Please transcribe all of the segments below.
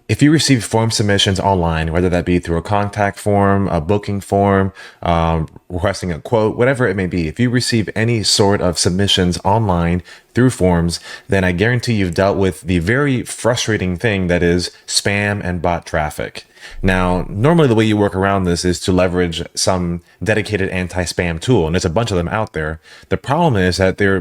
If you receive form submissions online, whether that be through a contact form, a booking form, requesting a quote, whatever it may be, if you receive any sort of submissions online through forms, then I guarantee you've dealt with the very frustrating thing that is spam and bot traffic. Now, normally the way you work around this is to leverage some dedicated anti-spam tool, and there's a bunch of them out there. The problem is that they're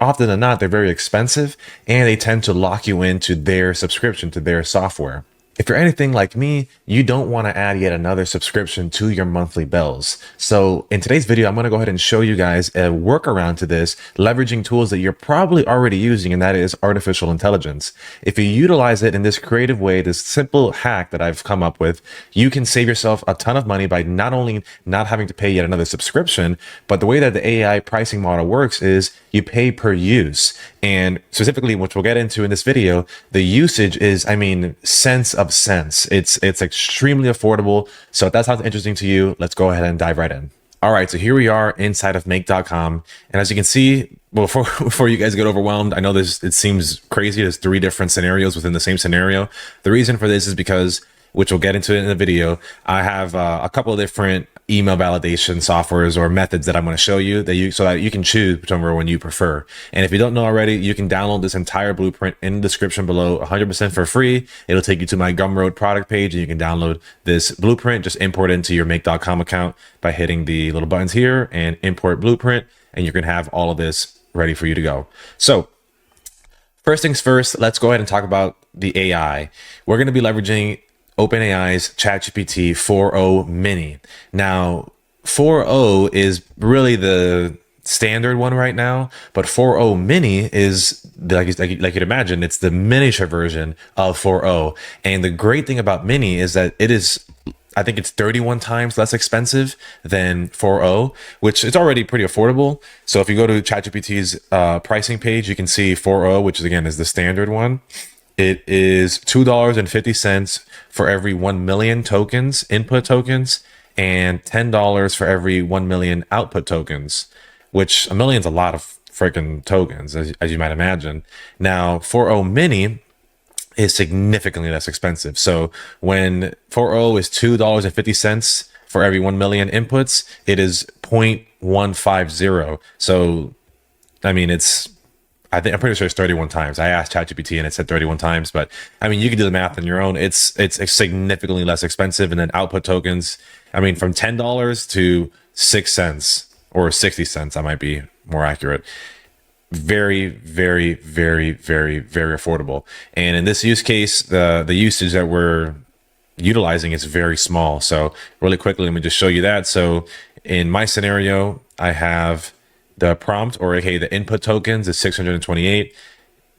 often than not, they're very expensive, and they tend to lock you into their subscription to their software. If you're anything like me, you don't want to add yet another subscription to your monthly bills. So in today's video, I'm going to go ahead and show you guys a workaround to this, leveraging tools that you're probably already using, and that is artificial intelligence. If you utilize it in this creative way, this simple hack that I've come up with, you can save yourself a ton of money by not only not having to pay yet another subscription, but the way that the AI pricing model works is you pay per use. And specifically, which we'll get into in this video, the usage is, cents of cents. It's extremely affordable. So if that sounds interesting to you, let's go ahead and dive right in. All right, so here we are inside of make.com. And as you can see, before you guys get overwhelmed, I know it seems crazy. There's 3 different scenarios within the same scenario. The reason for this is because, which we'll get into in the video, I have a couple of different email validation softwares or methods that I'm going to show you so that you can choose whichever one you prefer. And if you don't know already, you can download this entire blueprint in the description below 100% for free. It'll take you to my Gumroad product page, and you can download this blueprint. Just import it into your make.com account by hitting the little buttons here and import blueprint, and you can have all of this ready for you to go. So first things first, let's go ahead and talk about the AI. We're going to be leveraging OpenAI's ChatGPT 4.0 mini. Now, 4.0 is really the standard one right now, but 4.0 mini is, like you'd imagine, it's the miniature version of 4.0. And the great thing about mini is that I think it's 31 times less expensive than 4.0, which is already pretty affordable. So if you go to ChatGPT's pricing page, you can see 4.0, which is the standard one. It is $2.50 for every 1 million tokens, input tokens, and $10 for every 1 million output tokens, which a million's a lot of freaking tokens, as you might imagine. Now, 4.0 mini is significantly less expensive. So when 4.0 is $2.50 for every 1 million inputs, it is 0.150. So, I'm pretty sure it's 31 times. I asked ChatGPT and it said 31 times, but you can do the math on your own. It's significantly less expensive. And then output tokens, from $10 to 6 cents or 60 cents, I might be more accurate. Very, very, very, very, very affordable. And in this use case, the usage that we're utilizing is very small. So really quickly, let me just show you that. So in my scenario, I have the prompt, or aka the input tokens, is 628.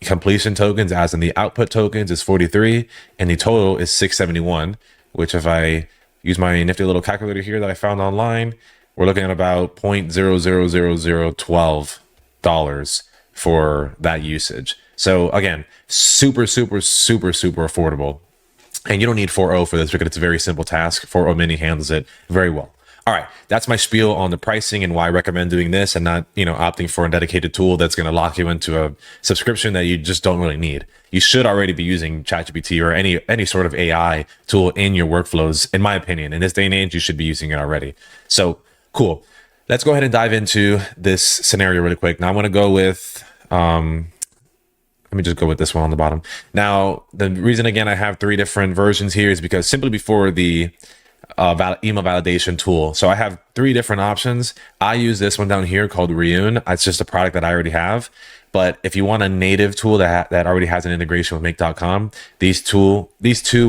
Completion tokens, as in the output tokens, is 43, and the total is 671. Which, if I use my nifty little calculator here that I found online, we're looking at about $0.000012 for that usage. So again, super, super, super, super affordable. And you don't need 4.0 for this because it's a very simple task. 4.0 mini handles it very well. All right, that's my spiel on the pricing and why I recommend doing this and not, opting for a dedicated tool that's going to lock you into a subscription that you just don't really need. You should already be using ChatGPT or any sort of AI tool in your workflows. In my opinion, in this day and age, you should be using it already. So cool. Let's go ahead and dive into this scenario really quick. Now I'm going to go with, let me just go with this one on the bottom. Now, the reason, again, I have 3 different versions here is because simply before the email validation tool. So I have 3 different options. I use this one down here called Reune. It's just a product that I already have. But if you want a native tool that already has an integration with make.com, these two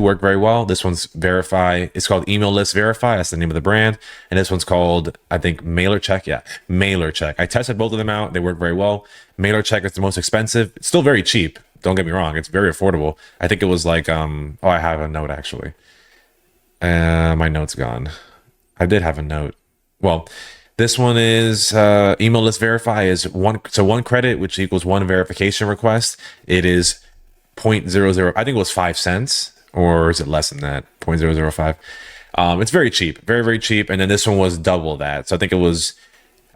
work very well. This one's Verify. It's called Email List Verify. That's the name of the brand. And this one's called, I think, MailerCheck. Yeah, MailerCheck. I tested both of them out. They work very well. MailerCheck is the most expensive. It's still very cheap. Don't get me wrong. It's very affordable. I think it was like, I have a note actually. My note's gone. I did have a note. Well, this one is Email List Verify is 1 credit, which equals 1 verification request. It is 0.00, I think it was 5 cents, or is it less than that? 0.005. It's very cheap, very, very cheap. And then this one was double that. So I think it was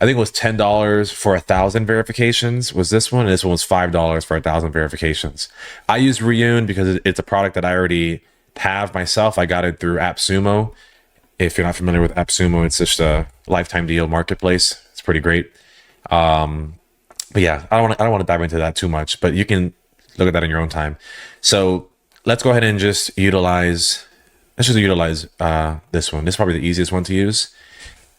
I think it was $10 for 1,000 verifications was this one, and this one was $5 for 1,000 verifications. I use Reune because it's a product that I already have myself. I got it through AppSumo. If you're not familiar with AppSumo, it's just a lifetime deal marketplace. It's pretty great. But yeah, I don't want to dive into that too much, but you can look at that in your own time. So let's go ahead and just utilize, this one. This is probably the easiest one to use.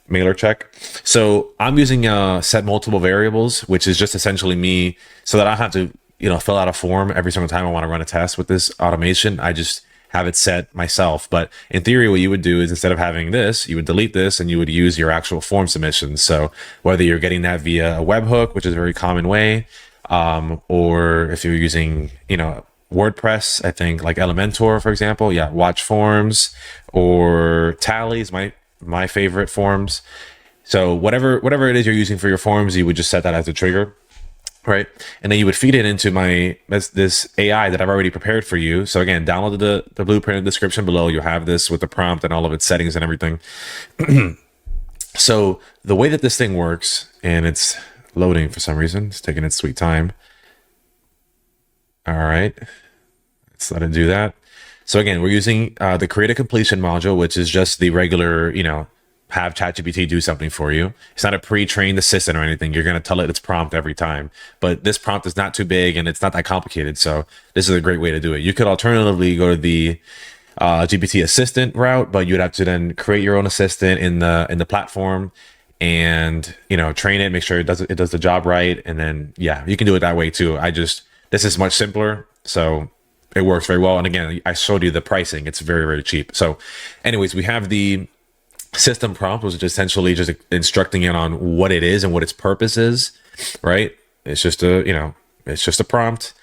MailerCheck. So I'm using set multiple variables, which is just essentially me, so that I don't have to, fill out a form every single time I want to run a test with this automation. I just have it set myself. But in theory, what you would do is instead of having this, you would delete this and you would use your actual form submissions. So whether you're getting that via a webhook, which is a very common way, or if you're using, WordPress, I think like Elementor, for example, watch forms, or Tally's my favorite forms. So whatever it is you're using for your forms, you would just set that as a trigger. Right. And then you would feed it into this AI that I've already prepared for you. So again, download the blueprint in the description below. You'll have this with the prompt and all of its settings and everything. So the way that this thing works, and it's loading for some reason, it's taking its sweet time. All right. Let's let it do that. So again, we're using the create a completion module, which is just the regular, have ChatGPT do something for you. It's not a pre-trained assistant or anything. You're going to tell it its prompt every time. But this prompt is not too big and it's not that complicated. So this is a great way to do it. You could alternatively go to the GPT assistant route, but you'd have to then create your own assistant in the platform and, train it, make sure it does the job right. And then, you can do it that way too. This is much simpler. So it works very well. And again, I showed you the pricing. It's very, very cheap. So anyways, we have the system prompt, which is essentially just instructing it on what it is and what its purpose is, right? It's just a prompt.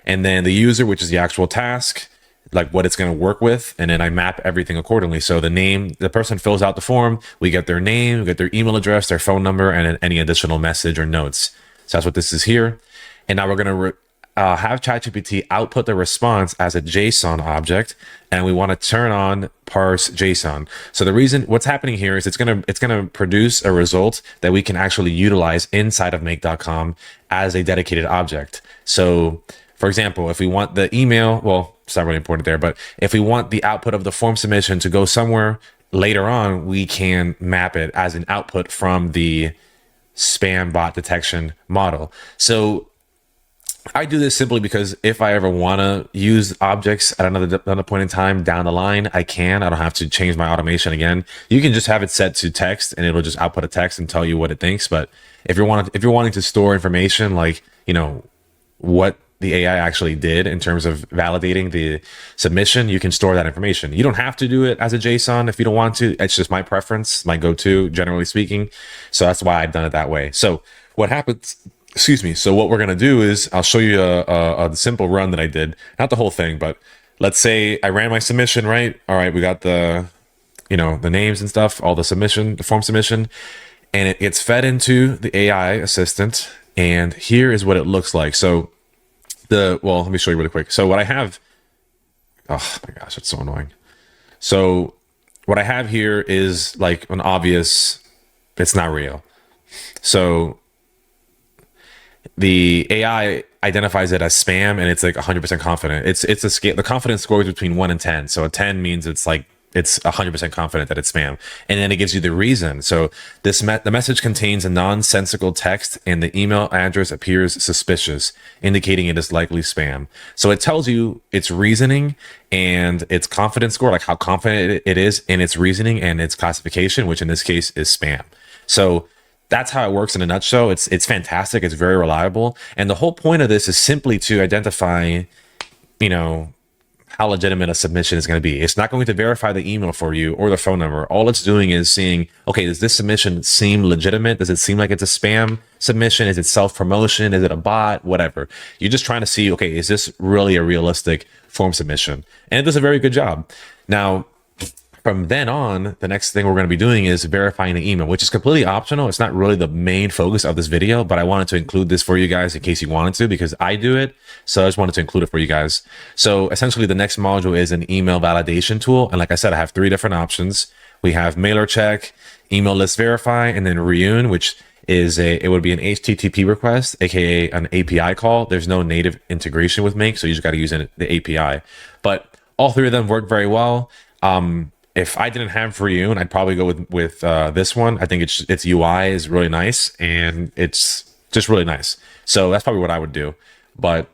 And then the user, which is the actual task, like what it's going to work with. And then I map everything accordingly. So the person fills out the form, we get their name, we get their email address, their phone number, and then any additional message or notes. So that's what this is here. And now we're going to have ChatGPT output the response as a JSON object, and we want to turn on parse JSON. So the reason what's happening here is it's gonna produce a result that we can actually utilize inside of make.com as a dedicated object. So for example, if we want the email, well, it's not really important there, but if we want the output of the form submission to go somewhere later on, we can map it as an output from the spam bot detection model. So I do this simply because if I ever want to use objects at another point in time down the line, I can. I don't have to change my automation again. You can just have it set to text and it'll just output a text and tell you what it thinks. But if you're wanting to store information like, what the AI actually did in terms of validating the submission, you can store that information. You don't have to do it as a JSON if you don't want to. It's just my preference, my go-to, generally speaking. So that's why I've done it that way. So what happens... So what we're going to do is I'll show you a simple run that I did, not the whole thing, but let's say I ran my submission, right? All right. We got the names and stuff, all the form submission, and it gets fed into the AI assistant. And here is what it looks like. So let me show you really quick. So what I have, oh my gosh, it's so annoying. So what I have here is like an obvious, it's not real. So the AI identifies it as spam and it's like 100% confident. It's a scale. The confidence score is between 1 and 10. So a 10 means it's 100% confident that it's spam. And then it gives you the reason. So the message contains a nonsensical text and the email address appears suspicious, indicating it is likely spam. So it tells you its reasoning and its confidence score, like how confident it is in its reasoning and its classification, which in this case is spam. So that's how it works in a nutshell. It's fantastic. It's very reliable. And the whole point of this is simply to identify, how legitimate a submission is going to be. It's not going to verify the email for you or the phone number. All it's doing is seeing, okay, does this submission seem legitimate? Does it seem like it's a spam submission? Is it self-promotion? Is it a bot? Whatever. You're just trying to see, okay, is this really a realistic form submission? And it does a very good job. Now, from then on, the next thing we're going to be doing is verifying the email, which is completely optional. It's not really the main focus of this video, but I wanted to include this for you guys in case you wanted to, because I do it. So I just wanted to include it for you guys. So essentially the next module is an email validation tool. And like I said, I have 3 different options. We have mailer check, email list verify, and then reun, which is it would be an HTTP request, aka an API call. There's no native integration with Make, so you just got to use the API. But all three of them work very well. If I didn't have reun, I'd probably go with this one. I think its UI is really nice, and it's just really nice. So that's probably what I would do. But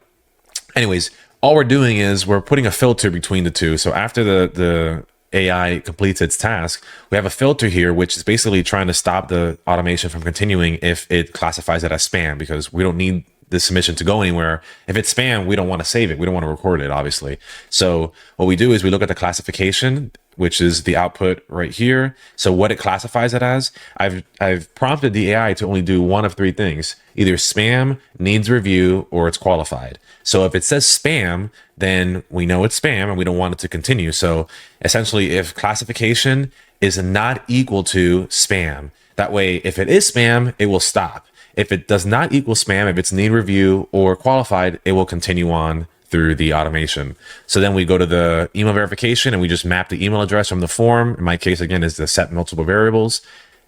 anyways, all we're doing is we're putting a filter between the two. So after the AI completes its task, we have a filter here, which is basically trying to stop the automation from continuing if it classifies it as spam, because we don't need the submission to go anywhere. If it's spam, we don't want to save it. We don't want to record it, obviously. So what we do is we look at the classification, which is the output right here. So what it classifies it as, I've prompted the AI to only do one of three things: either spam, needs review, or it's qualified. So if it says spam, then we know it's spam and we don't want it to continue. So essentially, if classification is not equal to spam, that way, if it is spam, it will stop. If it does not equal spam, if it's need review or qualified, it will continue on through the automation. So then we go to the email verification and we just map the email address from the form. In my case, again, is the set multiple variables.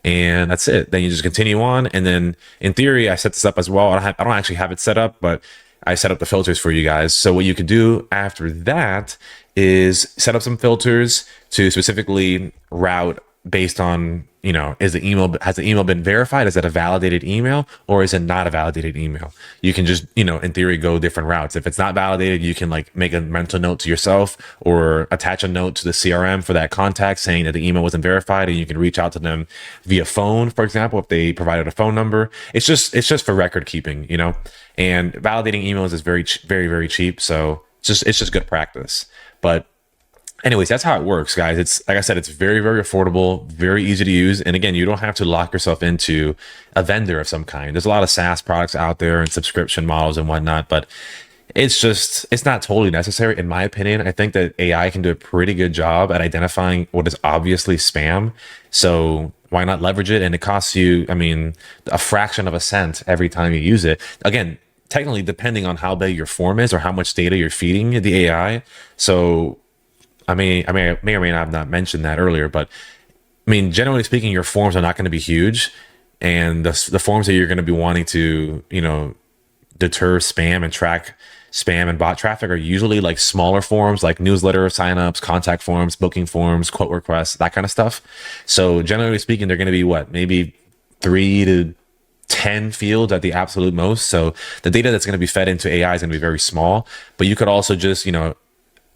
And that's it. Then you just continue on. And then in theory, I set this up as well. I don't actually have it set up, but I set up the filters for you guys. So what you could do after that is set up some filters to specifically route based on, has the email been verified? Is that a validated email, or is it not a validated email? You can just, in theory, go different routes. If it's not validated, you can like make a mental note to yourself or attach a note to the CRM for that contact saying that the email wasn't verified, and you can reach out to them via phone, for example, if they provided a phone number. It's just for record keeping, and validating emails is very, very, very cheap. So it's just good practice. But anyways, that's how it works, guys. It's like I said, it's very, very affordable, very easy to use. And again, you don't have to lock yourself into a vendor of some kind. There's a lot of SaaS products out there and subscription models and whatnot, but it's not totally necessary. In my opinion, I think that AI can do a pretty good job at identifying what is obviously spam. So why not leverage it? And it costs you, a fraction of a cent every time you use it. Again, technically, depending on how big your form is or how much data you're feeding the AI. So I may or may not have not mentioned that earlier, but generally speaking, your forms are not going to be huge, and the forms that you're going to be wanting to, deter spam and track spam and bot traffic are usually like smaller forms, like newsletter signups, contact forms, booking forms, quote requests, that kind of stuff. So generally speaking, they're going to be maybe 3 to 10 fields at the absolute most. So the data that's going to be fed into AI is going to be very small, but you could also just,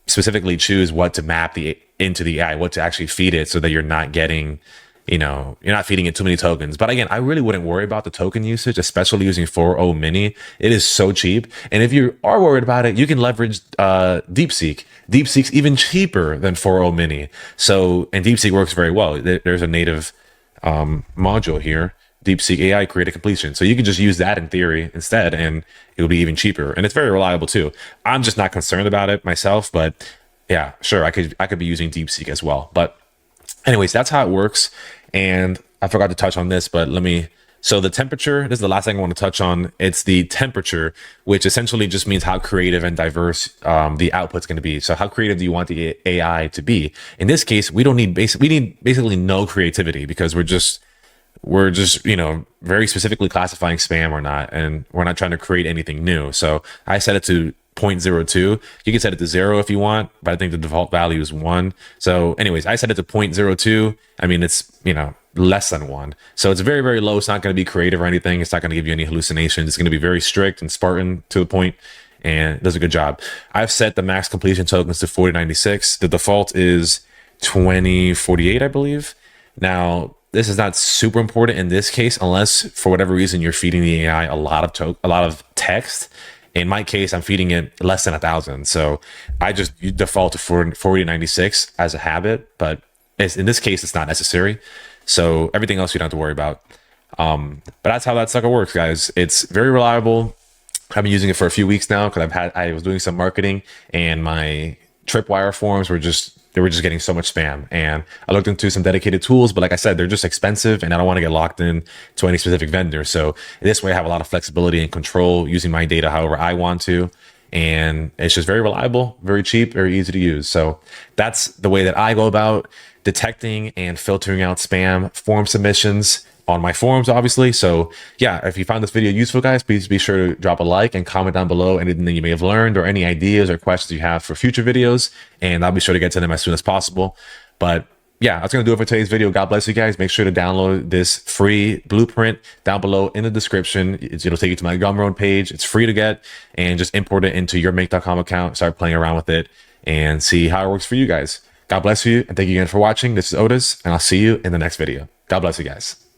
specifically choose what to map into the AI, what to actually feed it, so that you're not getting, you're not feeding it too many tokens. But again, I really wouldn't worry about the token usage, especially using 4.0 mini. It is so cheap. And if you are worried about it, you can leverage DeepSeek. DeepSeek's even cheaper than 4.0 mini. So, and DeepSeek works very well. There's a native module here, DeepSeek AI creative completion. So you can just use that in theory instead, and it will be even cheaper. And it's very reliable too. I'm just not concerned about it myself, but yeah, sure, I could be using DeepSeek as well. But anyways, that's how it works. And I forgot to touch on this, but so the temperature, this is the last thing I want to touch on. It's the temperature, which essentially just means how creative and diverse the output's going to be. So how creative do you want the AI to be? In this case, we need basically no creativity, because we're just very specifically classifying spam or not, and we're not trying to create anything new. So I set it to 0.02. You can set it to 0 if you want, but I think the default value is 1. So anyways, I set it to 0.02. It's less than 1. So it's very, very low. It's not going to be creative or anything. It's not going to give you any hallucinations. It's going to be very strict and Spartan to the point, and it does a good job. I've set the max completion tokens to 4096. The default is 2048, I believe. Now, this is not super important in this case, unless for whatever reason you're feeding the AI a lot of text. In my case, I'm feeding it less than 1,000. So I just default to 4096 as a habit, but in this case, it's not necessary. So everything else you don't have to worry about. But that's how that sucker works, guys. It's very reliable. I've been using it for a few weeks now because I was doing some marketing, and my tripwire forms were just getting so much spam. And I looked into some dedicated tools, but like I said, they're just expensive, and I don't want to get locked in to any specific vendor. So this way I have a lot of flexibility and control using my data however I want to. and it's just very reliable, very cheap, very easy to use. So that's the way that I go about detecting and filtering out spam form submissions on my forums, obviously. So yeah, if you found this video useful, guys, please be sure to drop a like and comment down below anything that you may have learned or any ideas or questions you have for future videos, and I'll be sure to get to them as soon as possible. But yeah, that's going to do it for today's video. God bless you guys. Make sure to download this free blueprint down below in the description. It'll take you to my Gumroad page. It's free to get, and just import it into your make.com account. Start playing around with it and see how it works for you guys. God bless you, and thank you again for watching. This is Otis, and I'll see you in the next video. God bless you guys.